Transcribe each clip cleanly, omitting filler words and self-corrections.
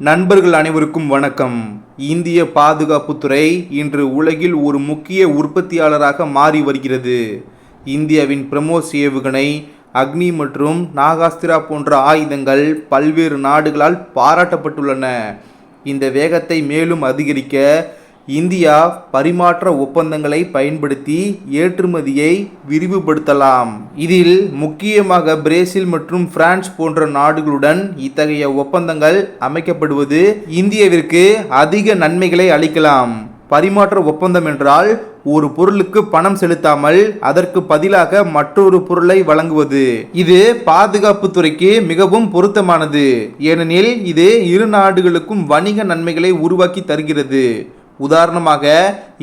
நண்பர்கள் அனைவருக்கும் வணக்கம். இந்திய பாதுகாப்புத்துறை இன்று உலகில் ஒரு முக்கிய உற்பத்தியாளராக மாறி வருகிறது. இந்தியாவின் பிரம்மோஸ் ஏவுகணை, அக்னி மற்றும் நாகாஸ்திரா போன்ற ஆயுதங்கள் பல்வேறு நாடுகளால் பாராட்டப்பட்டுள்ளன. இந்த வேகத்தை மேலும் அதிகரிக்க இந்தியா பரிமாற்ற ஒப்பந்தங்களை பயன்படுத்தி ஏற்றுமதியை விரிவுபடுத்தலாம். இதில் முக்கியமாக பிரேசில் மற்றும் பிரான்ஸ் போன்ற நாடுகளுடன் இத்தகைய ஒப்பந்தங்கள் அமைக்கப்படுவது இந்தியாவிற்கு அதிக நன்மைகளை அளிக்கலாம். பரிமாற்ற ஒப்பந்தம் என்றால் ஒரு பொருளுக்கு பணம் செலுத்தாமல் அதற்கு பதிலாக மற்றொரு பொருளை வழங்குவது. இது பாதுகாப்பு துறைக்கு மிகவும் பொருத்தமானது. ஏனெனில் இது இரு நாடுகளுக்கும் வணிக நன்மைகளை உருவாக்கி தருகிறது. உதாரணமாக,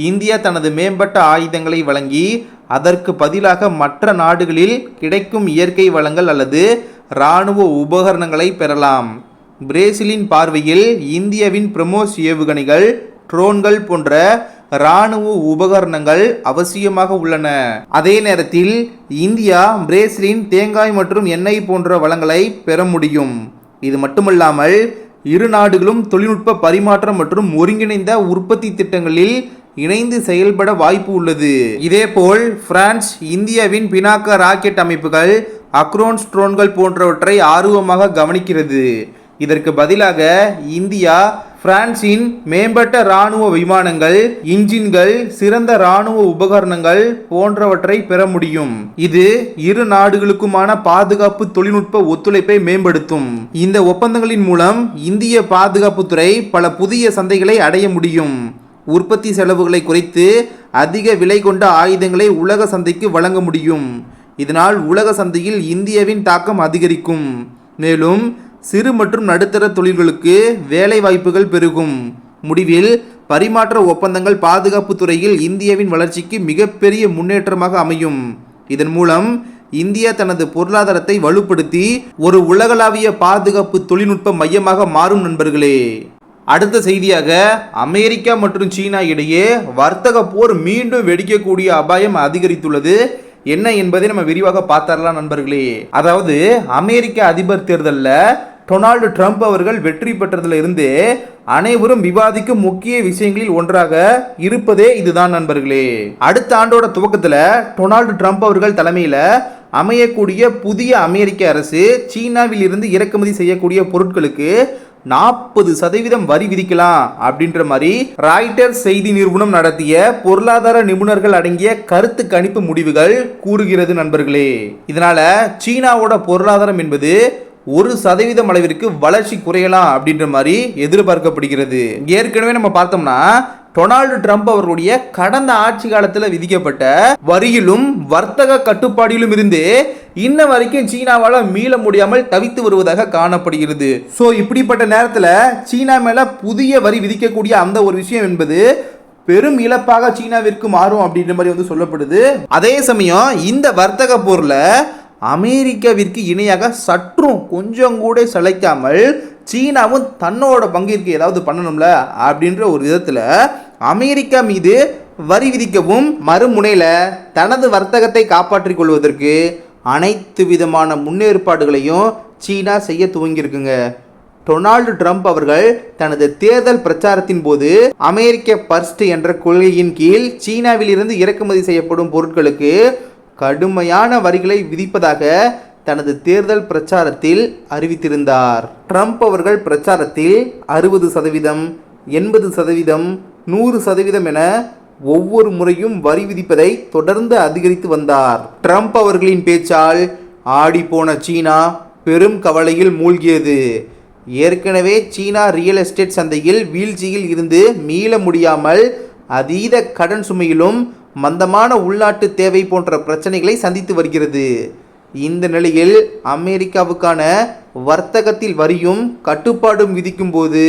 இந்தியா தனது மேம்பட்ட ஆயுதங்களை வழங்கி அதற்கு பதிலாக மற்ற நாடுகளில் கிடைக்கும் இயற்கை வளங்கள் அல்லது இராணுவ உபகரணங்களை பெறலாம். பிரேசிலின் பார்வையில் இந்தியாவின் பிரம்மோஸ் ஏவுகணைகள், ட்ரோன்கள் போன்ற இராணுவ உபகரணங்கள் அவசியமாக உள்ளன. அதே நேரத்தில் இந்தியா பிரேசிலின் தேங்காய் மற்றும் எண்ணெய் போன்ற வளங்களை பெற முடியும். இது மட்டுமல்லாமல் இரு நாடுகளும் தொழில்நுட்ப பரிமாற்றம் மற்றும் ஒருங்கிணைந்த உற்பத்தி திட்டங்களில் இணைந்து செயல்பட வாய்ப்பு உள்ளது. இதேபோல் பிரான்ஸ் இந்தியாவின் பினாக்கா ராக்கெட் அமைப்புகள், அக்ரோன்ஸ் ட்ரோன்கள் போன்றவற்றை ஆர்வமாக கவனிக்கிறது. இதற்கு பதிலாக இந்தியா பிரான்சின் மேம்பட்ட இராணுவ விமானங்கள், இன்ஜின்கள், சிறந்த இராணுவ உபகரணங்கள் போன்றவற்றை பெற முடியும். இது இரு நாடுகளுக்குமான பாதுகாப்பு தொழில்நுட்ப ஒத்துழைப்பை மேம்படுத்தும். இந்த ஒப்பந்தங்களின் மூலம் இந்திய பாதுகாப்புத்துறை பல புதிய சந்தைகளை அடைய முடியும். உற்பத்தி செலவுகளை குறைத்து அதிக விலை கொண்ட ஆயுதங்களை உலக சந்தைக்கு வழங்க முடியும். இதனால் உலக சந்தையில் இந்தியாவின் தாக்கம் அதிகரிக்கும். மேலும் சிறு மற்றும் நடுத்தர தொழில்களுக்கு வேலை வாய்ப்புகள் பெருகும். முடிவில் பரிமாற்ற ஒப்பந்தங்கள் பாதுகாப்பு துறையில் இந்தியாவின் வளர்ச்சிக்கு மிகப்பெரிய முன்னேற்றமாக அமையும். இதன் மூலம் இந்தியா தனது பொருளாதாரத்தை வலுப்படுத்தி ஒரு உலகளாவிய பாதுகாப்பு தொழில்நுட்ப மையமாக மாறும். நண்பர்களே, அடுத்த செய்தியாக, அமெரிக்கா மற்றும் சீனா இடையே வர்த்தக போர் மீண்டும் வெடிக்கக்கூடிய அபாயம் அதிகரித்துள்ளது. என்ன என்பதை நம்ம விரிவாக பார்த்தரலாம் நண்பர்களே. அதாவது, அமெரிக்க அதிபர் தேர்தலில் டொனால்டு ட்ரம்ப் அவர்கள் வெற்றி பெற்றதில் இருந்து அனைவரும் விவாதிக்கும் முக்கிய விஷயங்களில் ஒன்றாக இருப்பதே இதுதான் நண்பர்களே. அடுத்த ஆண்டோட துவக்கத்தில் டொனால்டு ட்ரம்ப் அவர்கள் தலைமையில் அமையக்கூடிய புதிய அமெரிக்க அரசு சீனாவில் இருந்து இறக்குமதி செய்யக்கூடிய பொருட்களுக்கு 40% வரி விதிக்கலாம் அப்படின்ற மாதிரி ராய்ட்டர்ஸ் செய்தி நிறுவனம் நடத்திய பொருளாதார நிபுணர்கள் அடங்கிய கருத்து கணிப்பு முடிவுகள் கூறுகிறது நண்பர்களே. இதனால சீனாவோட பொருளாதாரம் என்பது 1% அளவிற்கு வளர்ச்சி குறையலாம் அப்படின்ற மாதிரி எதிர்பார்க்கப்படுகிறது. ஏற்கனவே நம்ம பார்த்தோம்னா டொனால்டு ட்ரம்ப் அவர்களுடைய கடந்த ஆட்சி காலத்தில் விதிக்கப்பட்ட வரியிலும் வர்த்தக கட்டுப்பாடிலும் இருந்து இன்ன வரைக்கும் சீனாவால் மீள முடியாமல் தவித்து வருவதாக காணப்படுகிறது. ஸோ இப்படிப்பட்ட நேரத்தில் சீனா மேல புதிய வரி விதிக்கக்கூடிய அந்த ஒரு விஷயம் என்பது பெரும் இழப்பாக சீனாவிற்கு மாறும் அப்படின்ற மாதிரி சொல்லப்படுது. அதே சமயம் இந்த வர்த்தக போர்ல அமெரிக்காவிற்கு இணையாக சற்றும் கொஞ்சம் கூட சளைக்காமல் சீனாவும் தன்னோட பங்கிற்கு ஏதாவது பண்ணணும்ல அப்படின்ற ஒரு விதத்தில் அமெரிக்கா மீது வரி விதிக்கவும், மறுமுனையில் தனது வர்த்தகத்தை காப்பாற்றிக் கொள்வதற்கு அனைத்து விதமான முன்னேற்பாடுகளையும் சீனா செய்ய துவங்கியிருக்குங்க. டொனால்டு ட்ரம்ப் அவர்கள் தனது தேர்தல் பிரச்சாரத்தின் போது அமெரிக்க ஃபர்ஸ்ட் என்ற கொள்கையின் கீழ் சீனாவில் இருந்து இறக்குமதி செய்யப்படும் பொருட்களுக்கு கடுமையான வரிகளை விதிப்பதாக தனது தேர்தல் பிரச்சாரத்தில் அறிவித்திருந்தார். ட்ரம்ப் அவர்கள் பிரச்சாரத்தில் 60%, 80%, 100% என ஒவ்வொரு முறையும் வரி விதிப்பதை தொடர்ந்து அதிகரித்து வந்தார். ட்ரம்ப் அவர்களின் பேச்சால் ஆடி போன சீனா பெரும் கவலையில் மூழ்கியது. ஏற்கனவே சீனா ரியல் எஸ்டேட் சந்தையில் வீழ்ச்சியில் இருந்து மீள முடியாமல் அதீத கடன் சுமையிலும் மந்தமான உள்நாட்டு தேவை போன்ற பிரச்சனைகளை சந்தித்து வருகிறது. இந்த நிலையில் அமெரிக்காவுக்கான வர்த்தகத்தில் வரியும் கட்டுப்பாடும் விதிக்கும் போது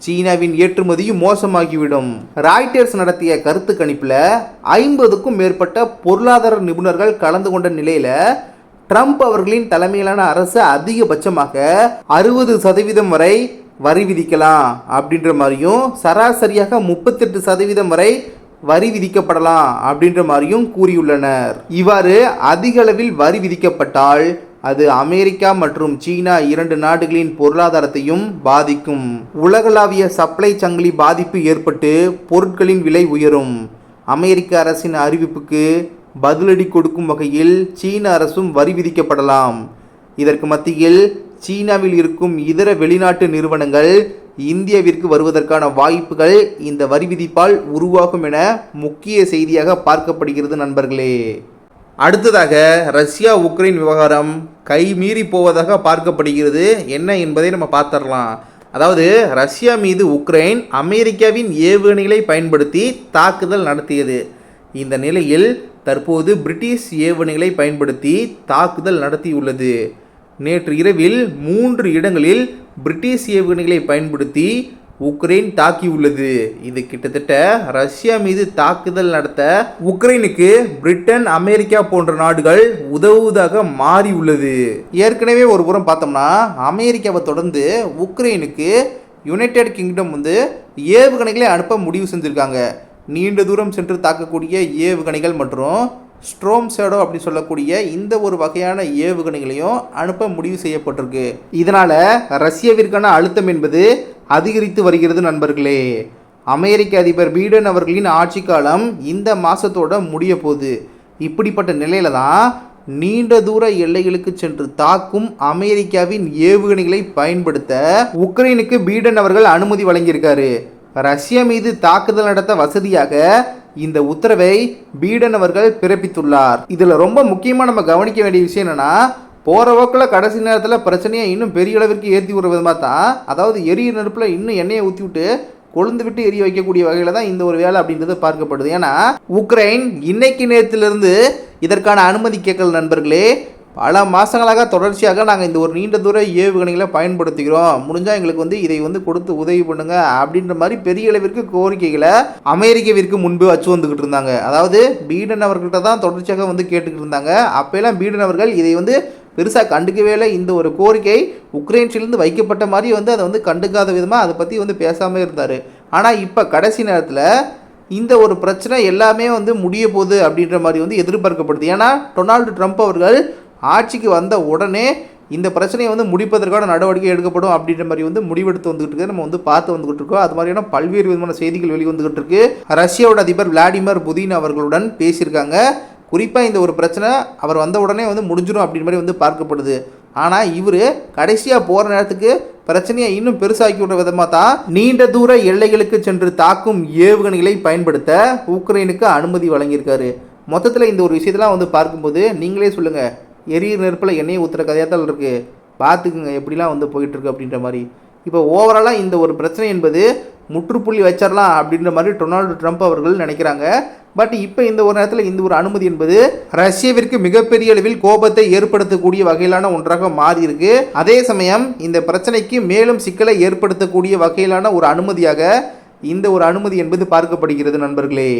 சீனாவின் ஏற்றுமதியும் மோசமாகிவிடும். ராய்ட்டர்ஸ் நடத்திய கருத்து கணிப்பில் 50க்கும் மேற்பட்ட பொருளாதார நிபுணர்கள் கலந்து கொண்ட நிலையில் ட்ரம்ப் அவர்களின் தலைமையிலான அரசு அதிகபட்சமாக 60% வரை வரி விதிக்கலாம் அப்படின்ற மாதிரியும், சராசரியாக 38% வரை வரி விதிக்கப்படலாம் அப்படின்ற மாதிரியும் கூறியுள்ளனர். இவ்வாறு அதிக அளவில் வரி விதிக்கப்பட்டால் அது அமெரிக்கா மற்றும் சீனா 2 நாடுகளின் பொருளாதாரத்தையும் பாதிக்கும். உலகளாவிய சப்ளை சங்கிலி பாதிப்பு ஏற்பட்டு பொருட்களின் விலை உயரும். அமெரிக்க அரசின் அறிவிப்புக்கு பதிலடி கொடுக்கும் வகையில் சீன அரசும் வரி விதிக்கப்படலாம். இதற்கு மத்தியில் சீனாவில் இருக்கும் இதர வெளிநாட்டு நிறுவனங்கள் இந்தியாவிற்கு வருவதற்கான வாய்ப்புகள் இந்த வரி விதிப்பால் உருவாகும் என முக்கிய செய்தியாக பார்க்கப்படுகிறது நண்பர்களே. அடுத்ததாக ரஷ்யா உக்ரைன் விவகாரம் கைமீறி போவதாக பார்க்கப்படுகிறது. என்ன என்பதை நம்ம பார்த்துடலாம். அதாவது ரஷ்யா மீது உக்ரைன் அமெரிக்காவின் ஏவுகணைகளை பயன்படுத்தி தாக்குதல் நடத்தியது. இந்த நிலையில் தற்போது பிரிட்டிஷ் ஏவுகணைகளை பயன்படுத்தி தாக்குதல் நடத்தியுள்ளது. நேற்று இரவில் 3 இடங்களில் பிரிட்டிஷ் ஏவுகணைகளை பயன்படுத்தி உக்ரைன் தாக்கியுள்ளது. இது கிட்டத்தட்ட ரஷ்யா மீது தாக்குதல் நடத்த உக்ரைனுக்கு பிரிட்டன், அமெரிக்கா போன்ற நாடுகள் உதவுவதாக மாறியுள்ளது. ஏற்கனவே ஒரு புறம் பார்த்தோம்னா அமெரிக்காவை தொடர்ந்து உக்ரைனுக்கு யுனைடெட் கிங்டம் ஏவுகணைகளை அனுப்ப முடிவு செஞ்சுருக்காங்க. நீண்ட தூரம் சென்று தாக்கக்கூடிய ஏவுகணைகள் மற்றும் ஸ்ட்ரோம் ஷேடோ அப்படின்னு சொல்லக்கூடிய இந்த ஒரு வகையான ஏவுகணைகளையும் அனுப்ப முடிவு செய்யப்பட்டிருக்கு. இதனால் ரஷ்யாவிற்கான அழுத்தம் என்பது அதிகரித்து வருகிறது நண்பர்களே. அமெரிக்க அதிபர் பைடன் அவர்களின் ஆட்சி காலம் இந்த மாதத்தோட முடிய போகுது. இப்படிப்பட்ட நிலையில தான் நீண்ட தூர எல்லைகளுக்கு சென்று தாக்கும் அமெரிக்காவின் ஏவுகணைகளை பயன்படுத்த உக்ரைனுக்கு பைடன் அவர்கள் அனுமதி வழங்கியிருக்காரு. ரஷ்யா மீது தாக்குதல் நடத்த வசதியாக இந்த உத்தரவை பைடன் அவர்கள் பிறப்பித்துள்ளார். இதில் ரொம்ப முக்கியமாக நம்ம கவனிக்க வேண்டிய விஷயம் என்னன்னா, போகிற போக்கில் கடைசி நேரத்தில் பிரச்சனையை இன்னும் பெரிய அளவிற்கு ஏற்றி விடுற விதமாக தான், அதாவது எரியிற நெருப்பில் இன்னும் எண்ணெயை ஊற்றி விட்டு கொழுந்து விட்டு எரிய வைக்கக்கூடிய வகையில் தான் இந்த ஒரு வேலை அப்படின்றது பார்க்கப்படுது. ஏன்னா உக்ரைன் இன்னைக்கு நேரத்திலிருந்து இதற்கான அனுமதி கேட்கல நண்பர்களே. பல மாதங்களாக தொடர்ச்சியாக நாங்கள் இந்த ஒரு நீண்ட தூர ஏவுகணைகளை பயன்படுத்திக்கிறோம், முடிஞ்சால் எங்களுக்கு இதை கொடுத்து உதவி பண்ணுங்க அப்படின்ற மாதிரி பெரிய அளவிற்கு கோரிக்கைகளை அமெரிக்காவிற்கு முன்பு வச்சு வந்துக்கிட்டு இருந்தாங்க. அதாவது பைடன் அவர்கள்ட்ட தான் தொடர்ச்சியாக கேட்டுக்கிட்டு இருந்தாங்க. அப்போல்லாம் பைடன் அவர்கள் இதை பெருசாக கண்டுக்கவே இல்லை. இந்த ஒரு கோரிக்கை உக்ரைன்ஸிலிருந்து வைக்கப்பட்ட மாதிரி அதை கண்டுக்காத விதமாக அதை பற்றி பேசாமல் இருந்தார். ஆனால் இப்போ கடைசி நேரத்தில் இந்த ஒரு பிரச்சனை எல்லாமே முடிய போகுது அப்படின்ற மாதிரி எதிர்பார்க்கப்படுது. ஏன்னா டொனால்டு ட்ரம்ப் அவர்கள் ஆட்சிக்கு வந்த உடனே இந்த பிரச்சனையை முடிப்பதற்கான நடவடிக்கை எடுக்கப்படும் அப்படின்ற மாதிரி முடிவெடுத்து வந்துகிட்டு இருக்கு. நம்ம பார்த்து வந்துகிட்டு இருக்கோம். அது மாதிரியான பல்வேறு விதமான செய்திகள் வெளிவந்துகிட்டு இருக்கு. ரஷ்யாவோட அதிபர் விளாடிமிர் புதின் அவர்களுடன் பேசியிருக்காங்க. குறிப்பாக இந்த ஒரு பிரச்சனை அவர் வந்த உடனே முடிஞ்சிடும் அப்படின்ற மாதிரி பார்க்கப்படுது. ஆனால் இவர் கடைசியாக போகிற நேரத்துக்கு பிரச்சனையை இன்னும் பெருசாக்கி விடுற விதமாக தான் நீண்ட தூர எல்லைகளுக்கு சென்று தாக்கும் ஏவுகணைகளை பயன்படுத்த உக்ரைனுக்கு அனுமதி வழங்கியிருக்காரு. மொத்தத்தில் இந்த ஒரு விஷயத்தெல்லாம் பார்க்கும்போது நீங்களே சொல்லுங்கள், எரியிற நெருப்பில் எண்ணெயை ஊற்றுற கதையாக தான் இருக்குது. பார்த்துக்குங்க எப்படிலாம் போயிட்டுருக்கு அப்படின்ற மாதிரி. இப்போ ஓவராலாக இந்த ஒரு பிரச்சனை என்பது முற்றுப்புள்ளி வச்சிடலாம் அப்படின்ற மாதிரி டொனால்டு ட்ரம்ப் அவர்கள் நினைக்கிறாங்க. பட் இப்போ இந்த ஒரு நேரத்தில் இந்த ஒரு அனுமதி என்பது ரஷ்யாவிற்கு மிகப்பெரிய அளவில் கோபத்தை ஏற்படுத்தக்கூடிய வகையிலான ஒன்றாக மாறி இருக்கு. அதே சமயம் இந்த பிரச்சனைக்கு மேலும் சிக்கலை ஏற்படுத்தக்கூடிய வகையிலான ஒரு அனுமதியாக இந்த ஒரு அனுமதி என்பது பார்க்கப்படுகிறது நண்பர்களே.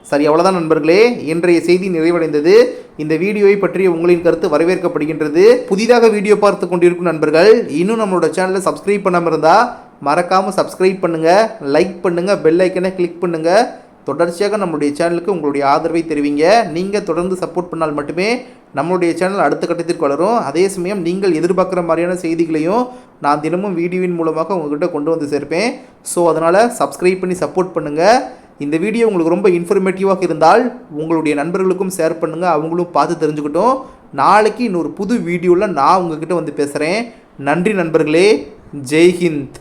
சரி, அவ்வளோதான் நண்பர்களே, இன்றைய செய்தி நிறைவடைந்தது. இந்த வீடியோவை பற்றிய உங்களின் கருத்து வரவேற்கப்படுகின்றது. புதிதாக வீடியோ பார்த்து கொண்டிருக்கும் நண்பர்கள் இன்னும் நம்மளோட சேனலை சப்ஸ்கிரைப் பண்ணாமல் இருந்தால் மறக்காமல் சப்ஸ்கிரைப் பண்ணுங்கள், லைக் பண்ணுங்கள், பெல் ஐக்கனை கிளிக் பண்ணுங்கள். தொடர்ச்சியாக நம்மளுடைய சேனலுக்கு உங்களுடைய ஆதரவை தெரிவிங்க. நீங்கள் தொடர்ந்து சப்போர்ட் பண்ணால் மட்டுமே நம்மளுடைய சேனல் அடுத்த கட்டத்திற்கு வளரும். அதே சமயம் நீங்கள் எதிர்பார்க்குற மாதிரியான செய்திகளையும் நான் தினமும் வீடியோவின் மூலமாக உங்கள்கிட்ட கொண்டு சேர்ப்பேன். ஸோ அதனால் சப்ஸ்கிரைப் பண்ணி சப்போர்ட் பண்ணுங்கள். இந்த வீடியோ உங்களுக்கு ரொம்ப இன்ஃபர்மேட்டிவாக இருந்தால் உங்களுடைய நண்பர்களுக்கும் ஷேர் பண்ணுங்கள், அவங்களும் பார்த்து தெரிஞ்சுக்கிட்டோம். நாளைக்கு இன்னொரு புது வீடியோவில் நான் உங்ககிட்ட பேசுகிறேன். நன்றி நண்பர்களே. ஜெய்ஹிந்த்.